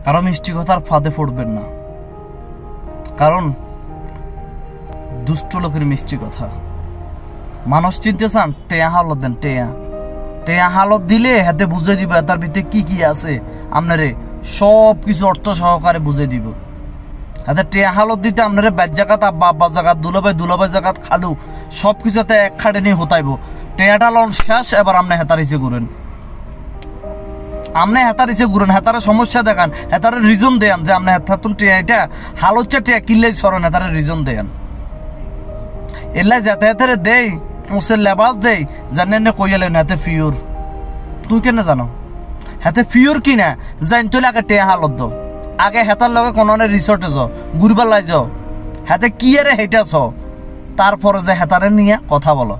কারো মিষ্টি কথার ফাঁদে পড়বেন না, কারণ দুষ্ট লোকের মিষ্টি কথা। মানুষ চিনতে চান, টেয়া হালত দেন, টেয়া হালত দিলে হাতে বুঝে দিব তার ভিতরে কি কি আছে, আপনারে সব কিছু অর্থ সহকারে বুঝে দিব। হাতে টেয়া হালত দিতে আপনারে ব্যাজ জাগাত, আব্বা আব্বা জাগাত, দুলাভাই জাগাত, খালু সব কিছুতে এক খাটে নিয়ে হতাইব। টেয়াটা লন শেষ, এবার আপনি হেতার ইসে ঘুরেন, আপনি হেতার ইসে ঘুরেন, হেতারের সমস্যা দেখান, হেতারের রিজন দেন যে আপনি হেতাতুন টেয়া এটা হাল হচ্ছে টেয়া কিনলেই সরেন, হেতারের রিজন দেন। এলাই যাতায়াতের দেই পুষের লেবাস দেই জানেন কইয়ালেন হাতে ফিওর, তুই কেন জানো হাতে ফিওর কিনা জান তোলে আগে টেয়া হালত দো, আগে হেতার লগে কোনো রিসোর্টে যাও, ঘুরবার লাই যাও, হাতে কি আরে হেঁটেছ, তারপরে যে হেতারে নিয়ে কথা বলো।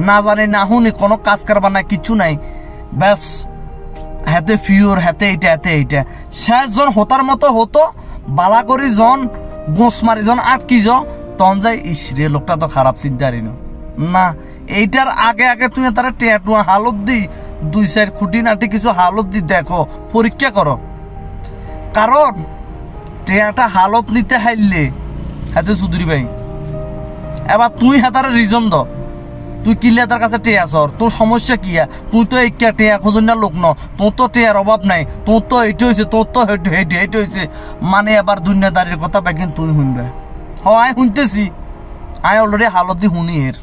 না জানি না শুনি কোনো কাজ কারবার নাই, কিছু নাই, ব্যাস হাতে ফিওর, হাতে এইটা শেষজন হতার মতো হতো, বালা করি জন গোস মারি জন আটকি য তখন যাই ইসরে লোকটা তো খারাপ চিন্তারি না। এইটার আগে আগে তুমি তারা টেটুয়া হালত দি 2-4 খুঁটি নাটি কিছু হালত দি দেখো, পরীক্ষা করো, কারণ টেয়াটা হালত নিতে হাইলে হাতে চুদুরি ভাই। এবার তুই হাতারে রিজন দ, তুই কিলে তার কাছে টেয়া সর, তোর সমস্যা কি? তুই তো একটা টেয়া খোঁজন না লোক ন, তোর তো টেয়ার অভাব নাই, তোর তো এইটা হয়েছে, তোর তো হেঁটে হয়েছে, মানে এবার দুনিয়াদারির কথা ব্যাগিন তুই শুনবে। হ আয় শুনতেছি, আয় অলরেডি হালত দি শুনি এর।